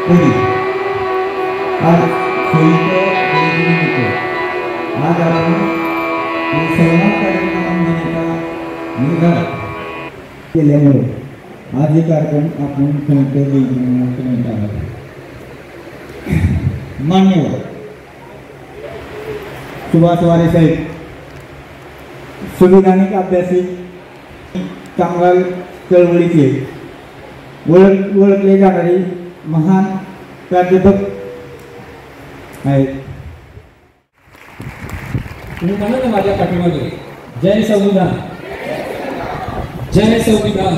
पुरी आज आज आपण संवाद कार्यक्रम घेण्याचा निर्धार केल्यामुळे आज हे कार्यक्रम आपण करण्यात आला. मान्यवर सुभाष वारे साहेब, संविधानिक अभ्यासी, कामगार चळवळीचे ओळखले जाणारे महान प्राध्यापक आहेत. तुम्ही म्हणा ना माझ्या पाठीमागे, जय संविधान, जय संविधान.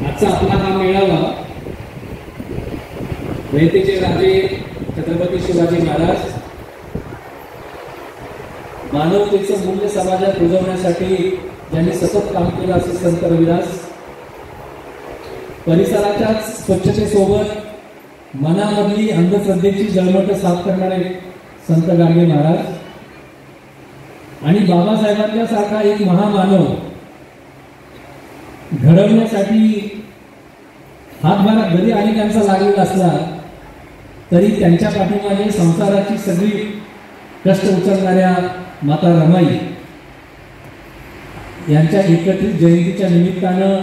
आजचा आपला हा मेळावा रयतेचे राजे छत्रपती शिवाजी महाराज मानवतेचं मूल्य समाजात रुजवण्यासाठी ज्यांनी सतत काम केलं असे संत रविदास, परिसराच्या स्वच्छतेसोबत मनामधली अंधश्रद्धेची जळमट साफ करणारे संत गाडगे महाराज आणि बाबासाहेबांच्या सारखा एक महामानव घडवण्यासाठी हातभार जरी अनेकांचा लागलेला असला तरी त्यांच्या पाठीमागे संसाराची सगळी कष्ट उचलणाऱ्या माता रमाई यांच्या एकत्रित जयंतीच्या निमित्तानं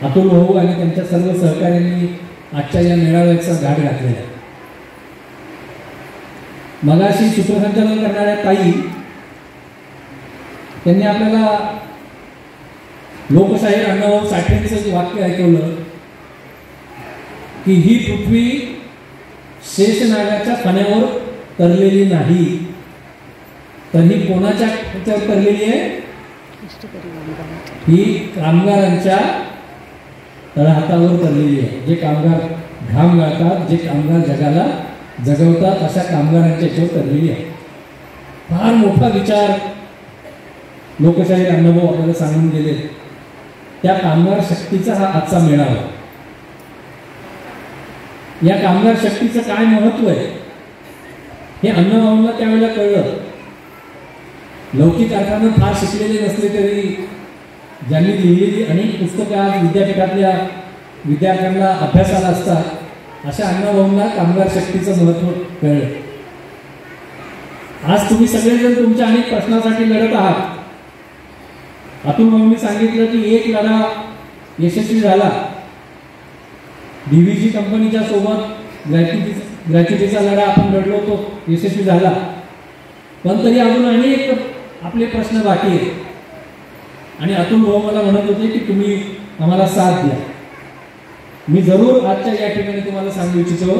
अतुल भाऊ आणि त्यांच्या सर्व सहकाऱ्यांनी आजच्या या मेळाव्याचा घाट घातलेला. मगाशी सूत्रसंचालन करणाऱ्या ताई त्यांनी आपल्याला लोकशाहीर अण्णाभाऊ साठेंचं वाक्य ऐकवलं की ही पृथ्वी शेषनागाच्या फण्यावर तरलेली नाही, तर ही कोणाच्या ह्याच्यावर तरलेली आहे? ही कामगारांच्या तळहातावर तरलेली आहे. जे कामगार घाम गाळतात, जे कामगार जगाला जगवतात, अशा कामगारांच्या ह्याच्यावर तरलेली आहे. फार मोठा विचार लोकशाहीर अण्णाभाऊ आपल्याला सांगून गेले. त्या कामगार शक्तीचा हा आजचा मेळावा. या कामगार शक्तीचं काय महत्व आहे हे अण्णाभाऊंना त्यावेळेला कळलं. लौकिक अर्थानं फार शिकलेले नसले तरी ज्यांनी लिहिलेली अनेक पुस्तकं आज विद्यापीठातल्या विद्यार्थ्यांना अभ्यासाला असतात, अशा अण्णाभाऊंना कामगार शक्तीचं महत्व कळलं. आज तुम्ही सगळेजण तुमच्या अनेक प्रश्नासाठी लढत आहात. अतुल भाऊंनी सांगितलं की एक लढा यशस्वी झाला, डीव्हीजी कंपनीच्या सोबत ग्रॅच्युटीचा लढा आपण लढलो, तो यशस्वी झाला, पण तरी अजून अनेक आपले प्रश्न बाकी आहेत. आणि अतुल भाऊ मला म्हणत होते की तुम्ही आम्हाला साथ द्या. मी जरूर आजच्या या ठिकाणी तुम्हाला सांगू इच्छितो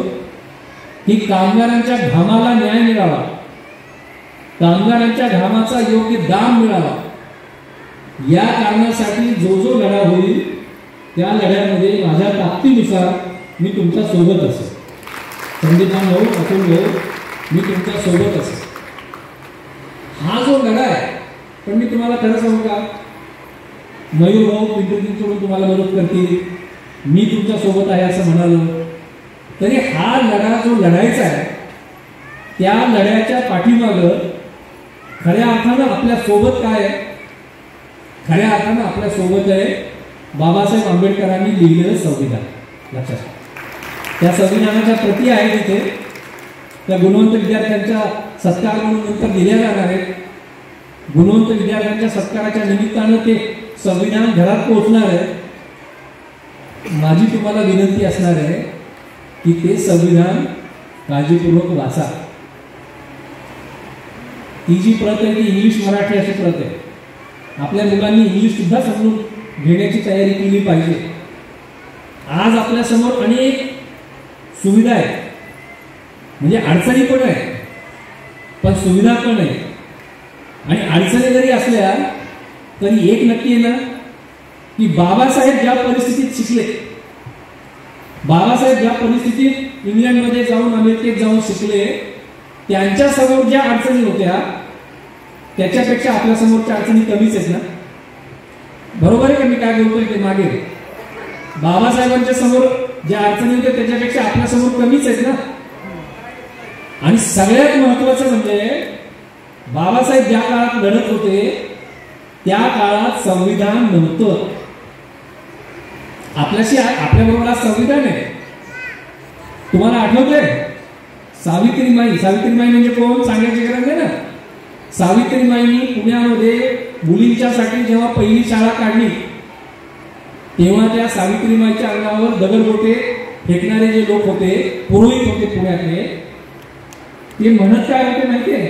की कामगारांच्या घामाला न्याय मिळावा, कामगारांच्या घामाचा योग्य दाम मिळावा, या कारणासाठी जो जो लढा होईल त्या लढ्यामध्ये माझ्या ताकदीनुसार मी तुमच्या सोबत असेल. संदीपान भाऊ, अतुल भाऊ, मी तुमच्या सोबत असेल. हा जो लढा आहे, पण मी तुम्हाला खरं सांगू का, मयूर भाऊ पिंपरी तुम्हाला मदत करतील, मी तुमच्या सोबत आहे असं म्हणालो तरी हा लढा जो लढायचा आहे त्या लढ्याच्या पाठीमागं खऱ्या अर्थानं आपल्या सोबत काय आहे? खऱ्या अर्थानं आपल्या सोबत आहे बाबासाहेब आंबेडकरांनी लिहिलेलं संविधान. लक्षात, त्या संविधानाच्या प्रती आहेत तिथे, त्या गुणवंत विद्यार्थ्यांच्या सत्कार म्हणून नंतर दिल्या जाणार आहेत. गुणवंत विद्यार्थ्यांच्या सत्काराच्या निमित्तानं ते संविधान घरात पोहोचणार आहे. माझी तुम्हाला विनंती असणार आहे की ते संविधान काळजीपूर्वक वाचा. ती जी प्रत आहे ती इंग्लिश मराठी अशी प्रत आहे. आपल्या मुलांनी इंग्लिश सुद्धा समजून घेण्याची तयारी केली पाहिजे. आज आपल्या समोर अनेक सुविधा आहेत, म्हणजे अडचणी पण आहेत पण सुविधा पण आहे. आणि अडचणी जरी असल्या तरी एक नक्की आहे ना की बाबासाहेब ज्या परिस्थितीत शिकले, बाबासाहेब ज्या परिस्थितीत इंग्लंडमध्ये जाऊन अमेरिकेत जाऊन शिकले, त्यांच्या समोर ज्या अडचणी होत्या त्याच्यापेक्षा आपल्या समोरच्या अडचणी कमीच आहेत ना. बरोबर आहे का मी काय बोलतोय ते? मागे बाबासाहेबांच्या समोर ज्या अडचणी होत्या त्याच्यापेक्षा आपल्या समोर कमीच आहेत ना. आणि सगळ्यात महत्वाचं म्हणजे बाबासाहेब ज्या काळात लढत होते त्या काळात संविधान नव्हतं. आपल्याबरोबर आज संविधान आहे. तुम्हाला आठवतंय सावित्रीमाई म्हणजे कोण सांगायची गरज नाही ना. सावित्रीमाईंनी पुण्यामध्ये मुलींच्यासाठी जेव्हा पहिली शाळा काढली तेव्हा त्या सावित्रीमाईच्या अंगावर दगडगोटे फेकणारे जे लोक होते, पुरोहित होते पुण्यातले, ते म्हणत काय होते माहितीये?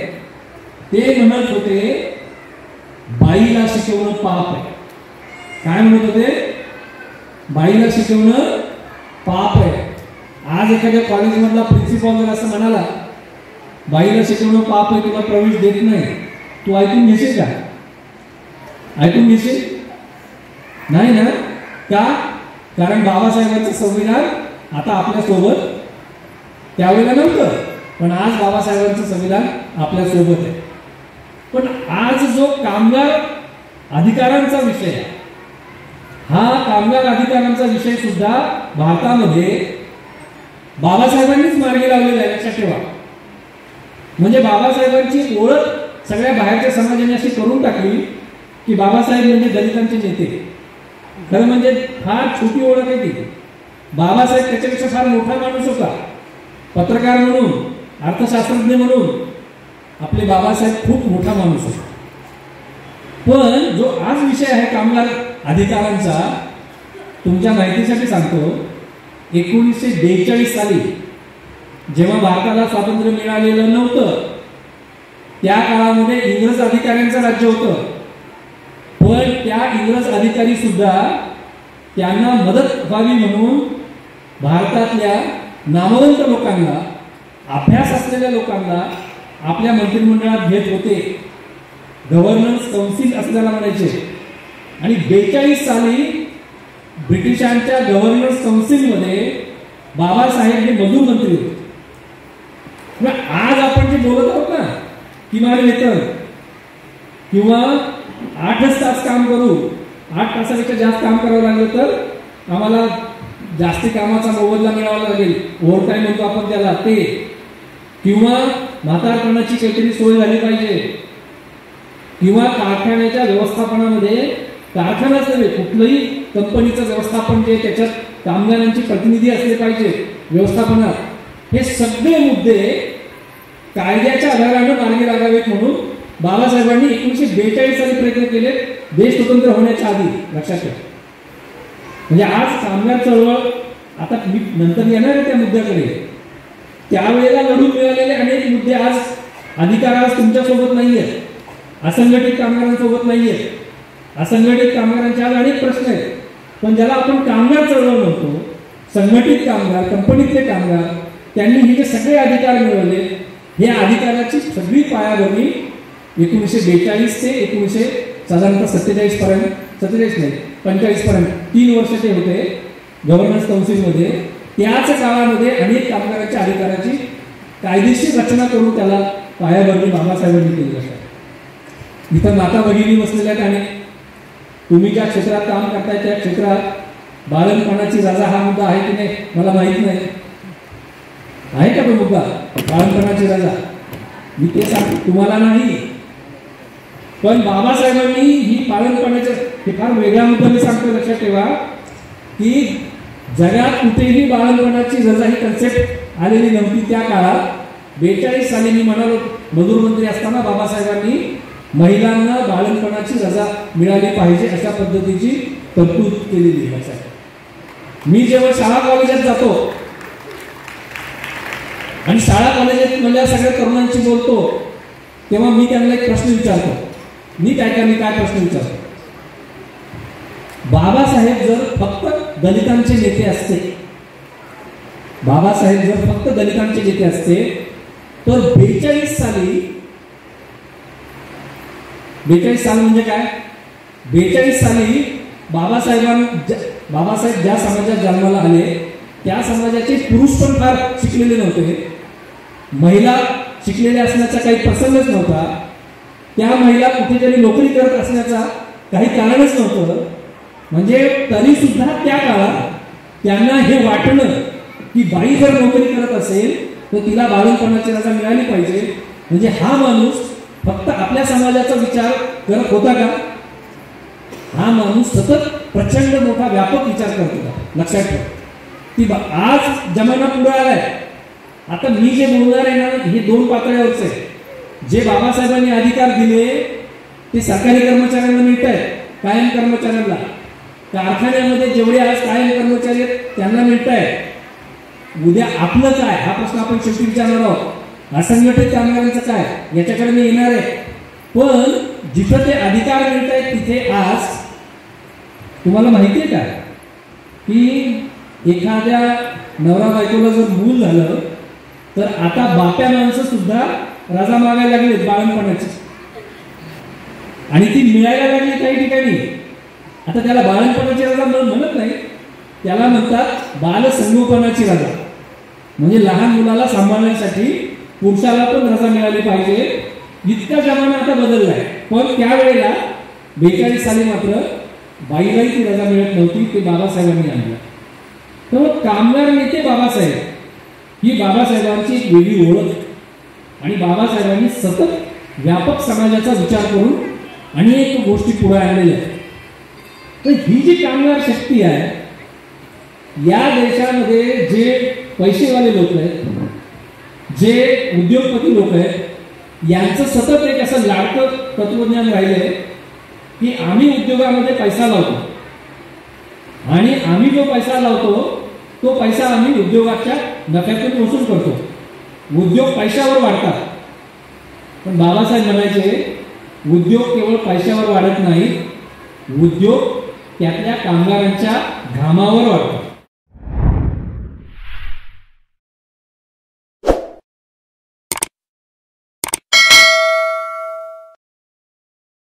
ते म्हणत होते बाईला शिकवणं पाप आहे. काय म्हणत होते? बाईला शिकवणं पाप आहे. आज एखाद्या कॉलेजमधला प्रिन्सिपॉल जर असं म्हणाला बाईला शिकवणं पाप आहे, तुला प्रवेश देत नाही, तू ऐकून घेशील का? ऐकून घेशील नाही ना. का? कारण बाबासाहेबांचं संविधान आता आपल्या सोबत त्यावेळेला नव्हतं, पण आज बाबासाहेबांचं संविधान आपल्या सोबत आहे. पण आज जो कामगार अधिकारांचा विषय आहे, हा कामगार अधिकारांचा विषय सुद्धा भारतामध्ये बाबासाहेबांनीच मार्गी लावलेला आहे, लक्षात ठेवा. म्हणजे बाबासाहेबांची ओळख सगळ्या बाहेरच्या समाजाने अशी करून टाकली की बाबासाहेब म्हणजे दलितांचे नेते. खरं म्हणजे फार छोटी ओळख आहे ती. बाबासाहेब त्याच्यापेक्षा फार मोठा माणूस होता. पत्रकार म्हणून, अर्थशास्त्रज्ञ म्हणून आपले बाबासाहेब खूप मोठा माणूस होता. पण जो आज विषय आहे कामगार अधिकारांचा, तुमच्या माहितीसाठी सांगतो, 1942 साली जेव्हा भारताला स्वातंत्र्य मिळालेलं नव्हतं त्या काळामध्ये इंग्रज अधिकाऱ्यांचं राज्य होतं. पण त्या इंग्रज अधिकारी सुद्धा त्यांना मदत व्हावी म्हणून भारतातल्या नामवंत लोकांना, अभ्यास असलेल्या लोकांना आपल्या मंत्रिमंडळात घेत होते. गव्हर्नन्स काउन्सिल असल्याला म्हणायचे. आणि 42 साली ब्रिटिशांच्या गव्हर्नन्स काउन्सिलमध्ये बाबासाहेब हे मजूर मंत्री होते. आज आपण जे बोलत आहोत ना, किमान वेतन किंवा 8 तास काम करू, 8 तासापेक्षा जास्त काम करावं लागलं तर आम्हाला जास्ती कामाचा मोबदला मिळावा लागेल, ओव्हर टाइम म्हणतो आपण त्याला ते, किंवा म्हातारपणाची काहीतरी सोय झाली पाहिजे, किंवा कारखान्याच्या व्यवस्थापनामध्ये, कारखानाच नव्हे कुठलंही कंपनीचं व्यवस्थापन जे त्याच्यात कामगारांचे प्रतिनिधी असले पाहिजे व्यवस्थापनात, हे सगळे मुद्दे कायद्याच्या आधाराने मार्गी लागावेत म्हणून बाबासाहेबांनी 1942 साली प्रयत्न केले, देश स्वतंत्र होण्याच्या आधी. लक्षात ठेवा. म्हणजे आज कामगार चळवळ, आता मी नंतर येणार आहे त्या मुद्द्याकडे, त्यावेळेला लढून मिळालेले अनेक मुद्दे आज अधिकार आज तुमच्यासोबत नाहीये, असंघटित कामगारांसोबत नाहीये. असंघटित कामगारांचे आज अनेक प्रश्न आहेत. पण ज्याला आपण कामगार चळवळ म्हणतो, संघटित कामगार, कंपनीतले कामगार, त्यांनी हे जे सगळे अधिकार मिळवले, हे अधिकाराची सगळी पायाभरणी 1942 ते 1947 पर्यंत, 47 नाही 45 पर्यंत 3 वर्ष ते होते गव्हर्नन्स काउन्सिलमध्ये. त्याच काळामध्ये अनेक कामगारांच्या अधिकाराची कायदेशीर रचना करून त्याला पायाभरणी बाबासाहेबांनी केली असतात. इथं माता भगिनी बसलेल्या त्याने, तुम्ही ज्या क्षेत्रात काम करताय त्या क्षेत्रात बाळंतपणाची रजा हा मुद्दा आहे की नाही मला माहित नाही. आहे का तो मुद्दा बाळंतपणाची रजा? मी ते सांगतो तुम्हाला नाही, पण बाबासाहेबांनी ही बाळंतपणाच्या, हे फार वेगळा मुद्दा मी सांगतो, लक्षात ठेवा की जगात कुठेही बाळंतपणाची रजा ही कन्सेप्ट आलेली नव्हती त्या काळात. 42 साली मी म्हणालो मजूर मंत्री असताना बाबासाहेबांनी महिलांना बाळंतपणाची रजा मिळाली पाहिजे अशा पद्धतीची तरतूद केलेली आहे. मी जेव्हा शाळा कॉलेजात जातो आणि शाळा कॉलेजात मधल्या सगळ्या तरुणांशी बोलतो तेव्हा मी त्यांना एक प्रश्न विचारतो. मी काय प्रश्न विचारतो, बाबासाहेब जर फक्त दलितांचे नेते असते, बाबासाहेब जर फक्त दलितांचे नेते असते तर 42 साल म्हणजे काय? 42 साली बाबासाहेब ज्या समाजात जन्माला आले त्या समाजाचे पुरुष पण फार शिकलेले नव्हते, महिला शिकलेल्या असण्याचा काही प्रसंगच नव्हता, त्या महिला कुठेतरी नोकरी करत असण्याचा काही कारणच नव्हतं. म्हणजे तरी सुद्धा त्या काळात त्यांना हे वाटलं की बाई जर नोकरी करत असेल तर तिला बाळंतपणाची रजा मिळाली पाहिजे. म्हणजे हा माणूस फक्त आपल्या समाजाचा विचार करत होता का? हा माणूस सतत प्रचंड मोठा व्यापक विचार करत होता. लक्षात ठेवा की आज जमाना पुढे आलाय. आता मी जे बोलणार आहे ना हे दोन पातळ्यावरच आहे. जे बाबासाहेबांनी अधिकार दिले ते सरकारी कर्मचाऱ्यांना मिळत आहेत, कायम कर्मचाऱ्यांना. कारखान्यामध्ये जेवढे आज कायम कर्मचारी आहेत त्यांना मिळत आहे. उद्या आपलं काय हा प्रश्न आपण शेवटी विचारणार आहोत. असंघटित कामगारांचं काय याच्याकडे मी येणार आहे. पण जिथं ते अधिकार मिळत आहेत तिथे आज तुम्हाला माहिती आहे का की एखाद्या नवरा बायकोला जर मूल झालं तर आता बाप्या माणसं सुद्धा रजा मागायला लागली बाळणपणाची. आणि ती मिळायला लागली काही ठिकाणी. आता त्याला बाळणपणाची रजा म्हणत नाही, त्याला म्हणतात बालसंगोपनाची रजा. म्हणजे लहान मुलाला सांभाळण्यासाठी पुरुषाला पण रजा मिळाली पाहिजे. इतका जमाना आता बदललाय. पण त्यावेळेला 42 साली मात्र बाईलाही ती रजा मिळत नव्हती. ते बाबासाहेबांनी आणलं. तर कामगार नेते बाबासाहेब ही बाबासाहेबांची एक वेगळी ओळख. आणि बाबासाहेबांनी सतत व्यापक समाजाचा विचार करून अनेक गोष्टी पुढे आणलेल्या आहेत. तर ही जी कामगार शक्ती आहे या देशामध्ये जे पैसेवाले लोक आहेत, जे उद्योगपती लोक आहेत, यांचं सतत एक असं लाडकं तत्वज्ञान राहिलंय की आम्ही उद्योगामध्ये पैसा लावतो आणि आम्ही जो पैसा लावतो तो पैसा आम्ही उद्योगाच्या नफ्यातून वसूल करतो. उद्योग पैशावर वाढतात. पण बाबासाहेब म्हणायचे उद्योग केवळ पैशावर वाढत नाही, उद्योग त्यातल्या कामगारांच्या घामावर वाढतात.